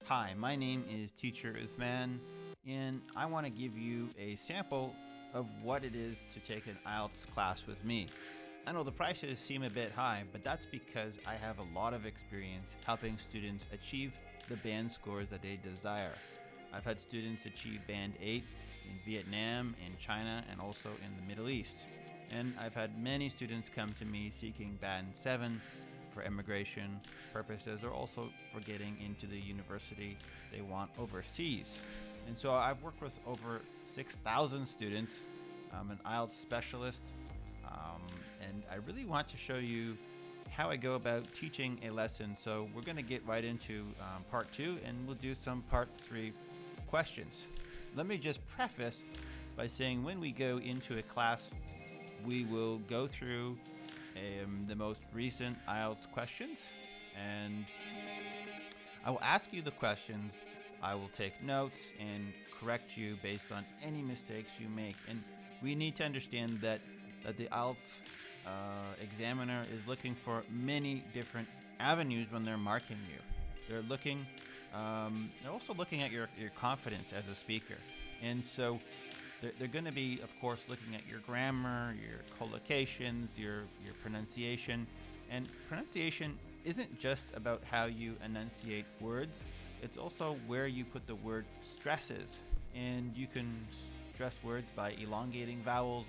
Hi, my name is Teacher Uthman, and I want to give you a sample of what it is to take an IELTS class with me. I know the prices seem a bit high, but that's because I have a lot of experience helping students achieve the band scores that they desire. I've had students achieve Band 8 in Vietnam, in China, and also in the Middle East. And I've had many students come to me seeking Band 7 for immigration purposes or also for getting into the university they want overseas. And so I've worked with over 6,000 students. I'm an IELTS specialist, and I really want to show you how I go about teaching a lesson. So we're going to get right into part 2, and we'll do some part 3 questions. Let me just preface by saying when we go into a class, we will go through the most recent IELTS questions, and I will ask you the questions. I will take notes and correct you based on any mistakes you make. And we need to understand that the IELTS examiner is looking for many different avenues when they're marking you. They're also looking at your confidence as a speaker. And so they're going to be, of course, looking at your grammar, your collocations, your pronunciation. And pronunciation isn't just about how you enunciate words, it's also where you put the word stresses. And you can stress words by elongating vowels,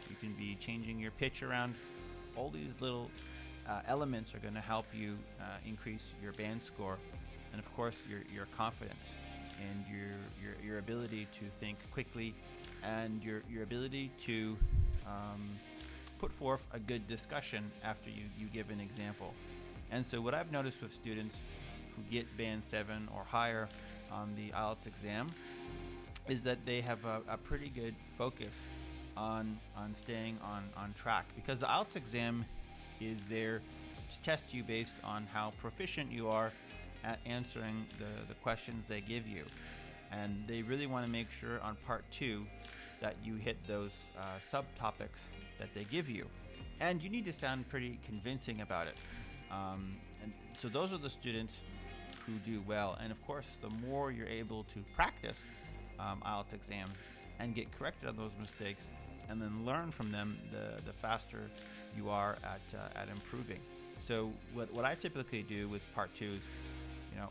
you can be changing your pitch around. All these little elements are going to help you increase your band score, and of course your confidence and your ability to think quickly, and your ability to put forth a good discussion after you give an example. And so what I've noticed with students who get Band 7 or higher on the IELTS exam is that they have a pretty good focus on staying on track, because the IELTS exam is there to test you based on how proficient you are at answering the questions they give you. And they really want to make sure on part 2 that you hit those subtopics that they give you. And you need to sound pretty convincing about it. And so those are the students who do well. And of course, the more you're able to practice IELTS exams and get corrected on those mistakes and then learn from them, the faster you are at improving. So what I typically do with part 2 is,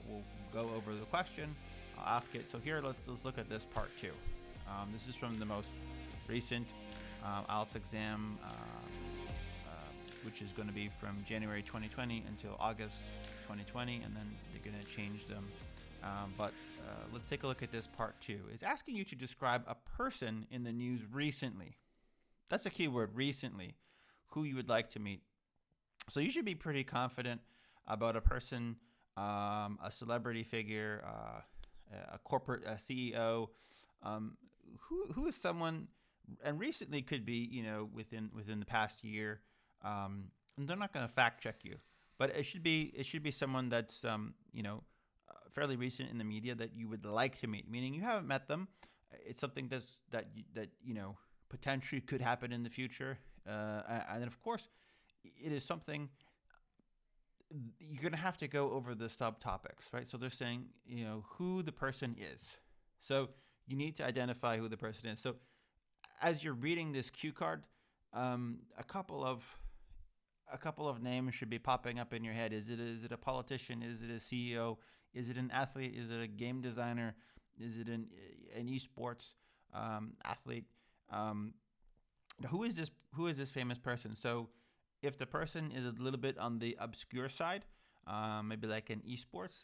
we'll go over the question, I'll ask it. So here, let's look at this part 2. This is from the most recent IELTS exam, which is going to be from January 2020 until August 2020, and then they're going to change them. But let's take a look at this part 2. It's asking you to describe a person in the news recently. That's a key word, recently, who you would like to meet. So you should be pretty confident about a person, a celebrity figure, a corporate CEO, who is someone, and recently could be, within the past year. And they're not going to fact check you, but it should be someone that's fairly recent in the media that you would like to meet. Meaning you haven't met them. It's something that potentially could happen in the future, and then of course, it is something you're going to have to go over the subtopics, right? So they're saying, who the person is. So you need to identify who the person is. So as you're reading this cue card, a couple of names should be popping up in your head. Is it a politician? Is it a CEO? Is it an athlete? Is it a game designer? Is it an esports athlete? Who is this famous person? So if the person is a little bit on the obscure side, maybe like an esports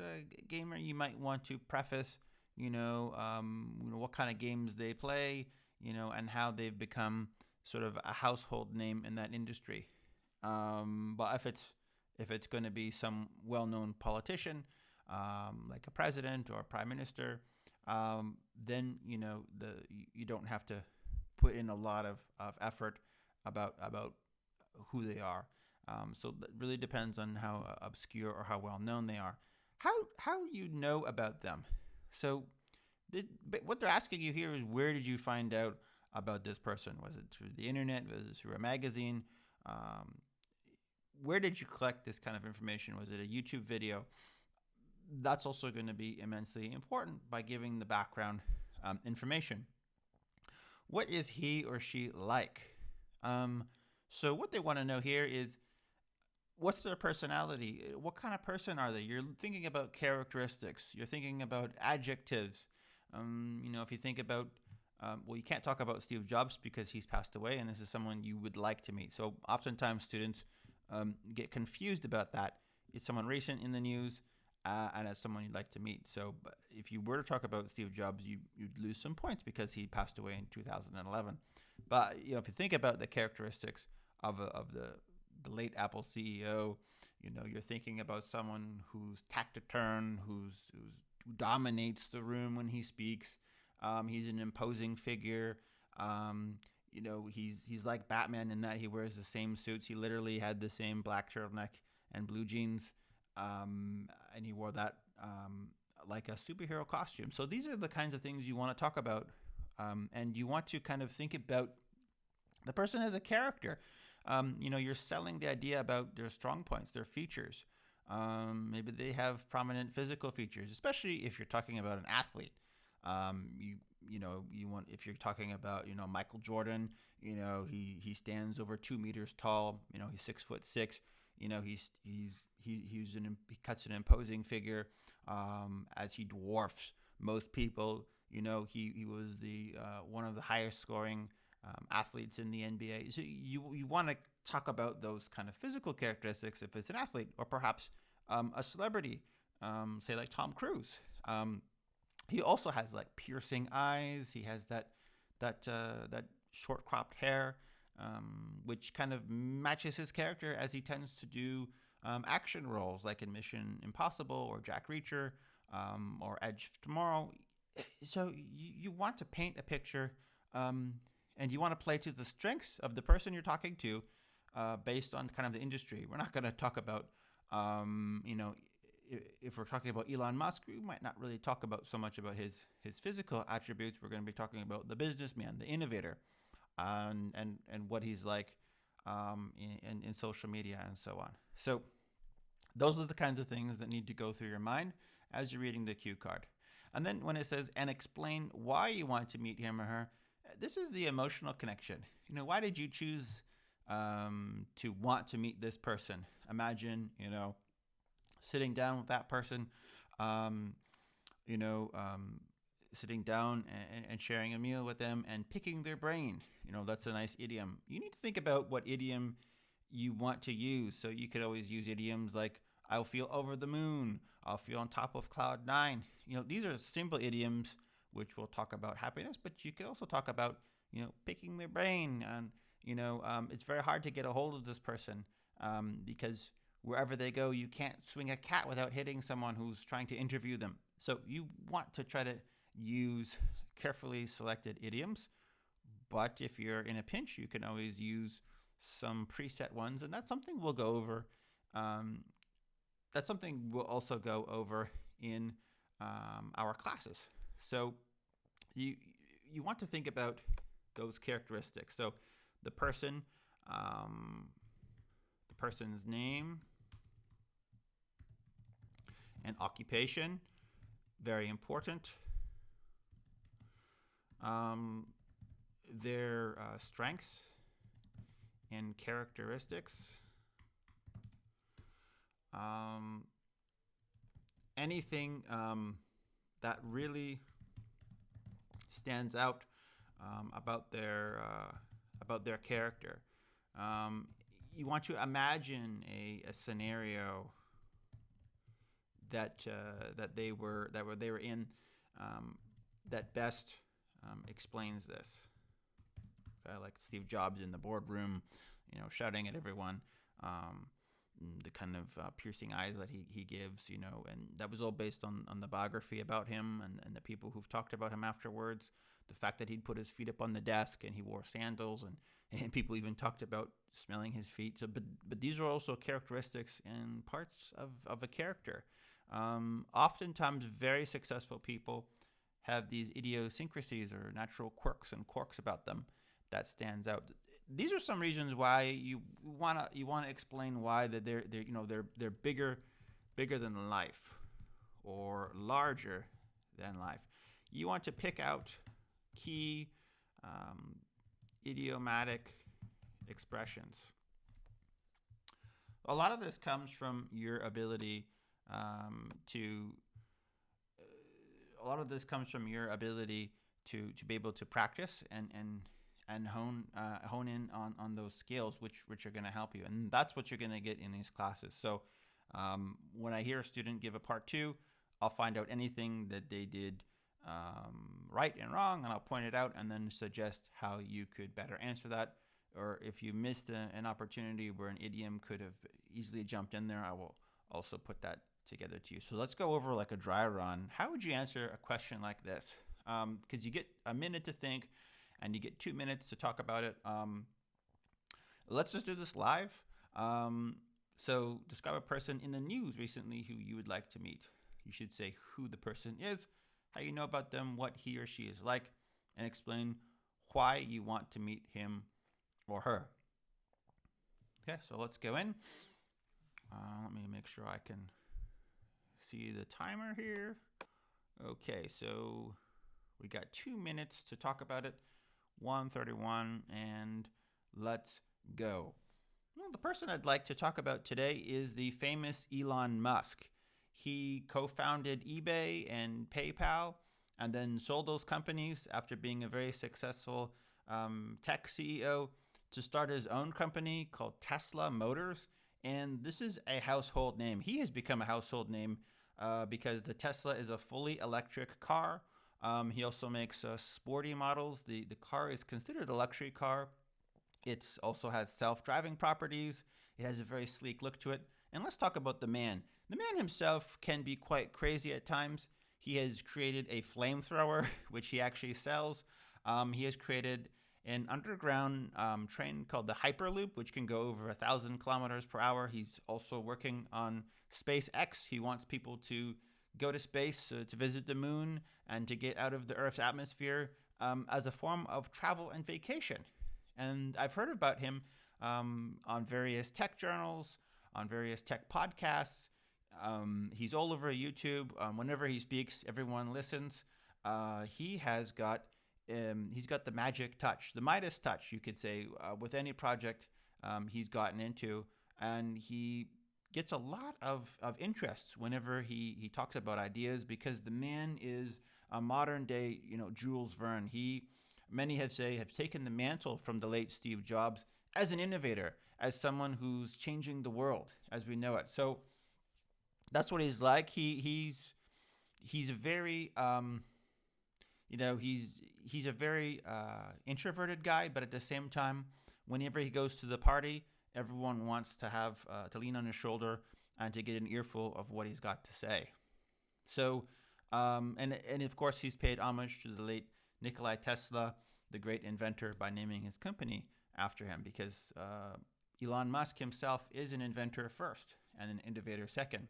gamer, you might want to preface, what kind of games they play, and how they've become sort of a household name in that industry. But if it's going to be some well-known politician, like a president or a prime minister, then you don't have to put in a lot of effort about who they are. So that really depends on how obscure or how well known they are. How you know about them. So what they're asking you here is, where did you find out about this person? Was it through the internet? Was it through a magazine? Where did you collect this kind of information? Was it a YouTube video? that's also going to be immensely important by giving the background information. What is he or she like? So what they want to know here is, what's their personality? What kind of person are they? You're thinking about characteristics. You're thinking about adjectives. If you think about, well, you can't talk about Steve Jobs because he's passed away, and this is someone you would like to meet. So oftentimes students get confused about that. It's someone recent in the news, and as someone you'd like to meet. So if you were to talk about Steve Jobs, you'd lose some points because he passed away in 2011. But if you think about the characteristics of the late Apple CEO, you're thinking about someone who's taciturn, who dominates the room when he speaks. He's an imposing figure. He's like Batman in that he wears the same suits. He literally had the same black turtleneck and blue jeans, and he wore that like a superhero costume. So these are the kinds of things you want to talk about, and you want to kind of think about the person as a character. You're selling the idea about their strong points, their features. Maybe they have prominent physical features, especially if you're talking about an athlete. You want, if you're talking about Michael Jordan, he stands over 2 meters tall. He's 6'6". He cuts an imposing figure, as he dwarfs most people. He was the one of the highest scoring athletes in the NBA. So you want to talk about those kind of physical characteristics if it's an athlete, or perhaps a celebrity, say like Tom Cruise. He also has like piercing eyes. He has that short cropped hair, which kind of matches his character, as he tends to do action roles like in Mission Impossible or Jack Reacher, or Edge of Tomorrow. So you want to paint a picture, and you want to play to the strengths of the person you're talking to, based on kind of the industry. We're not going to talk about, if we're talking about Elon Musk, we might not really talk about so much about his physical attributes. We're going to be talking about the businessman, the innovator, and what he's like in social media and so on. So those are the kinds of things that need to go through your mind as you're reading the cue card. And then when it says, and explain why you want to meet him or her, this is the emotional connection. Why did you choose to want to meet this person? Imagine, sitting down with that person, sitting down and sharing a meal with them and picking their brain. That's a nice idiom. You need to think about what idiom you want to use. So you could always use idioms like, I'll feel over the moon. I'll feel on top of cloud 9. These are simple idioms which will talk about happiness, but you could also talk about, picking their brain. And, it's very hard to get a hold of this person, because wherever they go, you can't swing a cat without hitting someone who's trying to interview them. So you want to try to use carefully selected idioms, but if you're in a pinch, you can always use some preset ones, and that's something we'll go over. That's something we'll also go over in our classes. So you want to think about those characteristics. So the person, the person's name and occupation, very important. Their strengths and characteristics. Anything that really stands out about their character. You want to imagine a scenario that they were in, that best explains this. Like Steve Jobs in the boardroom, shouting at everyone. The kind of piercing eyes that he gives, and that was all based on the biography about him and the people who've talked about him afterwards. The fact that he'd put his feet up on the desk and he wore sandals, and people even talked about smelling his feet. So, but these are also characteristics and parts of a character. Oftentimes, very successful people have these idiosyncrasies or natural quirks and quarks about them that stands out. These are some reasons why you wanna explain why that they're bigger than life. or larger than life. You want to pick out key idiomatic expressions. A lot of this comes from your ability to. A lot of this comes from your ability to be able to practice and hone in on those skills, which are going to help you, and that's what you're going to get in these classes. So when I hear a student give a part 2, I'll find out anything that they did right and wrong, and I'll point it out and then suggest how you could better answer that. Or if you missed an opportunity where an idiom could have easily jumped in there, I will also put that together to you. So let's go over like a dry run. How would you answer a question like this? Because you get a minute to think and you get 2 minutes to talk about it. Let's just do this live. So describe a person in the news recently who you would like to meet. You should say who the person is, how you know about them, what he or she is like, and explain why you want to meet him or her. Okay, so let's go in. Let me make sure I can see the timer here. Okay, so we got 2 minutes to talk about it. 1:31, and let's go. Well, the person I'd like to talk about today is the famous Elon Musk. He co-founded eBay and PayPal and then sold those companies after being a very successful tech CEO to start his own company called Tesla Motors. And this is a household name. He has become a household name because the Tesla is a fully electric car. He also makes sporty models. The car is considered a luxury car. It also has self-driving properties. It has a very sleek look to it. And let's talk about the man. The man himself can be quite crazy at times. He has created a flamethrower, which he actually sells. He has created an underground train called the Hyperloop, which can go over 1,000 kilometers per hour. He's also working on SpaceX. He wants people to go to space, to visit the moon, and to get out of the Earth's atmosphere as a form of travel and vacation. And I've heard about him on various tech journals, on various tech podcasts. He's all over YouTube. Whenever he speaks, everyone listens. He's got the magic touch, the Midas touch, you could say, with any project he's gotten into. And he gets a lot of interest whenever he talks about ideas, because the man is a modern day, Jules Verne. Many have taken the mantle from the late Steve Jobs as an innovator, as someone who's changing the world as we know it. So that's what he's like. He's a very he's a very introverted guy, but at the same time, whenever he goes to the party, everyone wants to have to lean on his shoulder and to get an earful of what he's got to say. So, and of course, he's paid homage to the late Nikola Tesla, the great inventor, by naming his company after him, because Elon Musk himself is an inventor first and an innovator second.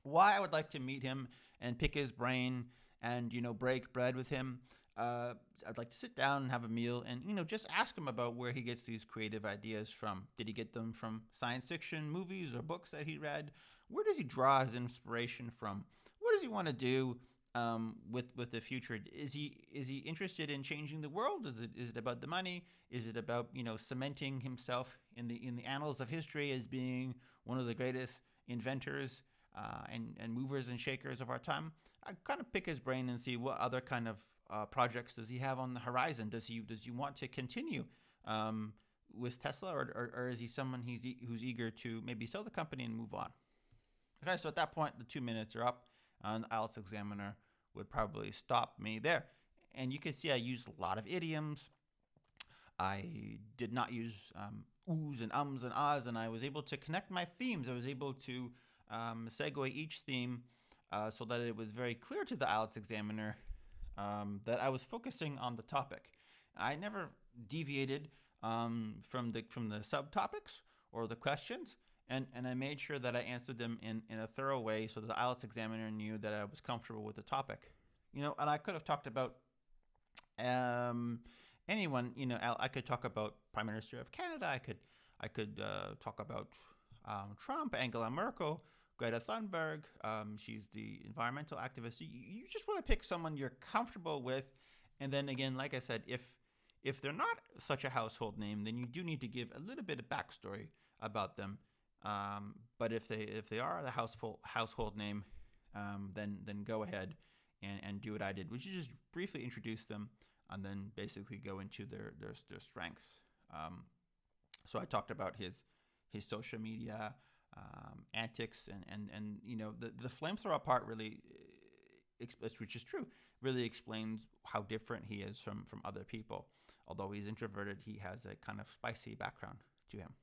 Why I would like to meet him and pick his brain and, break bread with him. I'd like to sit down and have a meal and, just ask him about where he gets these creative ideas from. Did he get them from science fiction movies or books that he read? Where does he draw his inspiration from? What does he want to do with the future? Is he interested in changing the world? Is it about the money? Is it about, cementing himself in the annals of history as being one of the greatest inventors and movers and shakers of our time? I kind of pick his brain and see what other kind of projects does he have on the horizon. Does he want to continue with Tesla, or is he someone who's eager to maybe sell the company and move on? Okay, so at that point, the 2 minutes are up, and the IELTS examiner would probably stop me there. And you can see I used a lot of idioms. I did not use oohs and ums and ahs, and I was able to connect my themes. I was able to segue each theme so that it was very clear to the IELTS examiner that I was focusing on the topic. I never deviated from the subtopics or the questions, and I made sure that I answered them in a thorough way so that the IELTS examiner knew that I was comfortable with the topic. And I could have talked about anyone. I could talk about Prime Minister of Canada. I could talk about Trump, Angela Merkel, Greta Thunberg. She's the environmental activist. You just want to pick someone you're comfortable with, and then again, like I said, if they're not such a household name, then you do need to give a little bit of backstory about them. But if they are the household name, then go ahead and do what I did, which is just briefly introduce them and then basically go into their strengths. So I talked about his social media antics, and the flamethrower part really, which is true, really explains how different he is from other people. Although he's introverted, he has a kind of spicy background to him.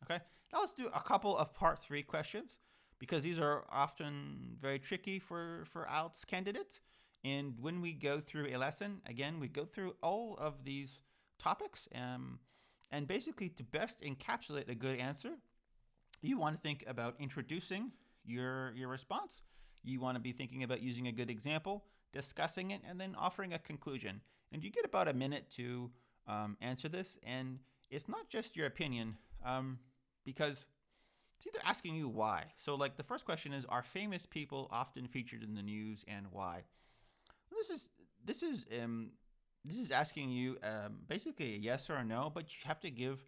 Okay, now let's do a couple of part 3 questions, because these are often very tricky for IELTS candidates. And when we go through a lesson, again, we go through all of these topics, and basically to best encapsulate a good answer, you want to think about introducing your response. You want to be thinking about using a good example, discussing it, and then offering a conclusion. And you get about a minute to answer this, and it's not just your opinion, because it's either asking you why. So like the first question is, are famous people often featured in the news, and why? This is asking you basically a yes or a no, but you have to give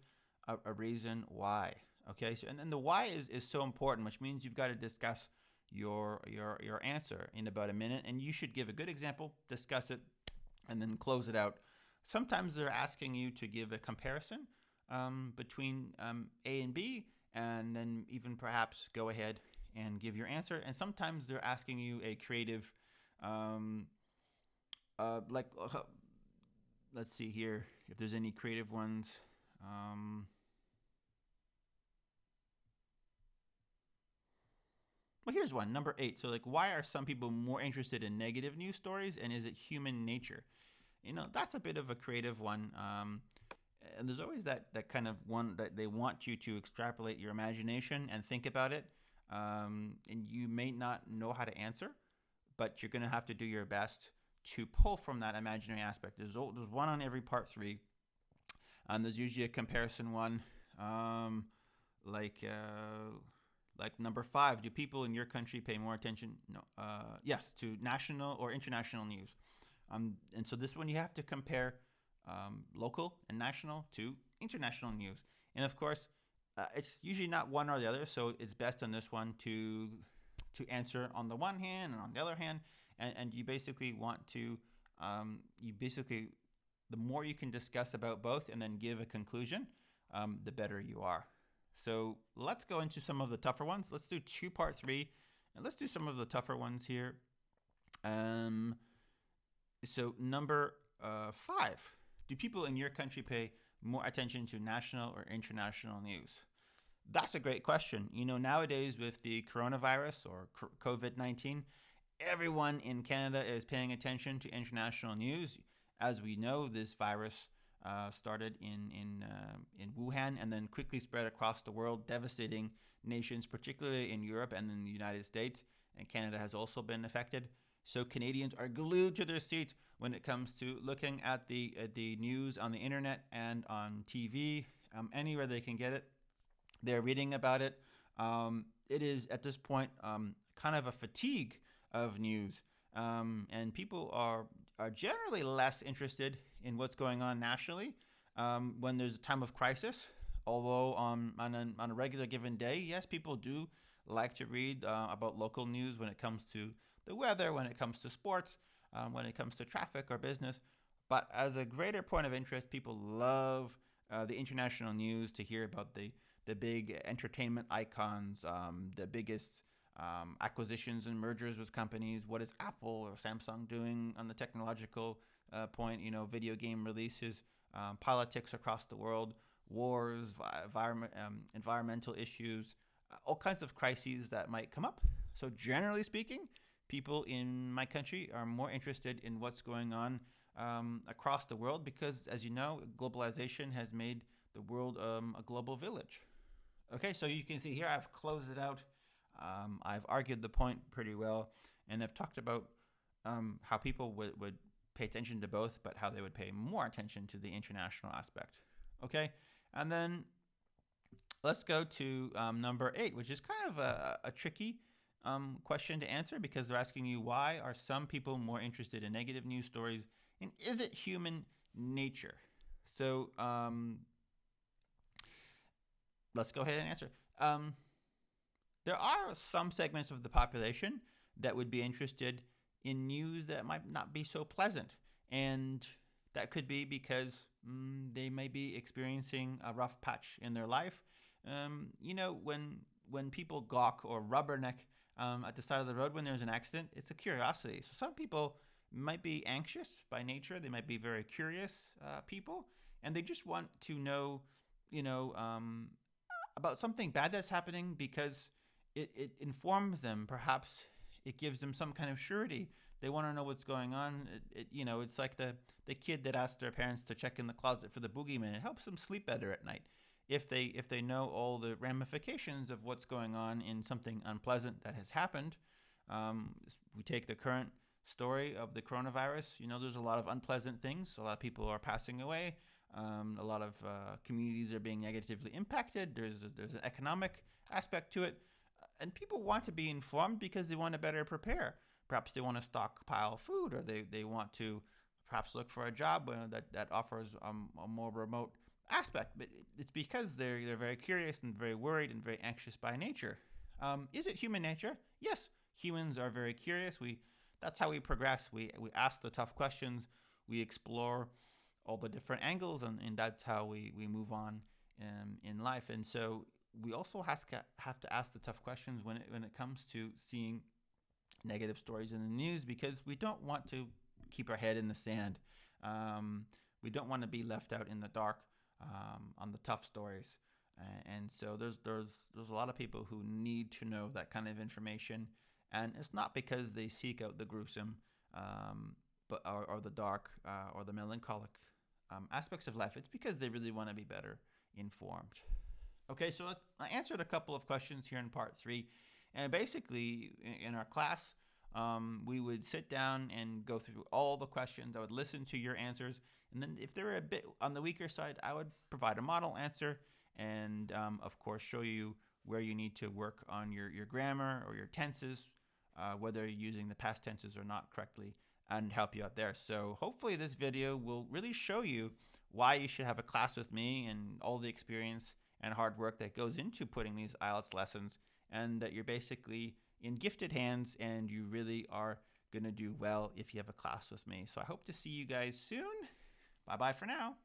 a reason why. Okay, so and then the why is so important, which means you've got to discuss your answer in about a minute, and you should give a good example, discuss it, and then close it out. Sometimes they're asking you to give a comparison between A and B, and then even perhaps go ahead and give your answer. And sometimes they're asking you a creative, let's see here if there's any creative ones. Well, here's one, number 8. So, like, why are some people more interested in negative news stories, and is it human nature? That's a bit of a creative one. And there's always that kind of one that they want you to extrapolate your imagination and think about it. And you may not know how to answer, but you're going to have to do your best to pull from that imaginary aspect. There's one on every part 3. And there's usually a comparison one, like number 5. Do people in your country pay more attention? No. Yes, to national or international news. And so this one you have to compare local and national to international news. And of course, it's usually not one or the other. So it's best on this one to answer on the one hand and on the other hand. And you basically want to, the more you can discuss about both and then give a conclusion, the better you are. So let's go into some of the tougher ones. Let's do part 3, and let's do some of the tougher ones here. So number 5, do people in your country pay more attention to national or international news? That's a great question. Nowadays with the coronavirus or COVID-19, everyone in Canada is paying attention to international news. As we know, this virus started in Wuhan and then quickly spread across the world, devastating nations, particularly in Europe and in the United States. And Canada has also been affected. So Canadians are glued to their seats when it comes to looking at the news on the internet and on TV, anywhere they can get it. They're reading about it. It is at this point kind of a fatigue of news, and people are generally less interested in what's going on nationally when there's a time of crisis. Although on a regular given day, yes, people do like to read about local news when it comes to the weather, when it comes to sports, when it comes to traffic or business. But as a greater point of interest, people love the international news, to hear about the big entertainment icons, the biggest acquisitions and mergers with companies. What is Apple or Samsung doing on the technological point? Video game releases, politics across the world, wars, environmental issues, all kinds of crises that might come up. So generally speaking, people in my country are more interested in what's going on across the world because, as you know, globalization has made the world a global village. Okay, so you can see here I've closed it out. I've argued the point pretty well, and I've talked about how people would pay attention to both, but how they would pay more attention to the international aspect. Okay, and then let's go to number 8, which is kind of a tricky question to answer, because they're asking you, why are some people more interested in negative news stories, and is it human nature? So let's go ahead and answer. There are some segments of the population that would be interested in news that might not be so pleasant. And that could be because they may be experiencing a rough patch in their life. When people gawk or rubberneck at the side of the road when there's an accident, it's a curiosity. So some people might be anxious by nature. They might be very curious people, and they just want to know, about something bad that's happening, because it informs them. Perhaps it gives them some kind of surety. They want to know what's going on. It's like the kid that asks their parents to check in the closet for the boogeyman. It helps them sleep better at night if they know all the ramifications of what's going on in something unpleasant that has happened. We take the current story of the coronavirus. There's a lot of unpleasant things. A lot of people are passing away. A lot of communities are being negatively impacted. There's an economic aspect to it. And people want to be informed because they want to better prepare. Perhaps they want to stockpile food, or they want to perhaps look for a job that offers a more remote aspect. But it's because they're very curious and very worried and very anxious by nature. Is it human nature? Yes, humans are very curious. That's how we progress. We ask the tough questions. We explore all the different angles, and that's how we move on in life. And so we also have to ask the tough questions when it comes to seeing negative stories in the news, because we don't want to keep our head in the sand. We don't want to be left out in the dark on the tough stories. And so there's a lot of people who need to know that kind of information, and it's not because they seek out the gruesome, or the dark, or the melancholic aspects of life. It's because they really want to be better informed. Okay, so I answered a couple of questions here in part 3. And basically, in our class, we would sit down and go through all the questions. I would listen to your answers. And then if they were a bit on the weaker side, I would provide a model answer and, of course, show you where you need to work on your grammar or your tenses, whether you're using the past tenses or not correctly, and help you out there. So hopefully this video will really show you why you should have a class with me, and all the experience and hard work that goes into putting these IELTS lessons, and that you're basically in gifted hands and you really are going to do well if you have a class with me. So I hope to see you guys soon. Bye-bye for now.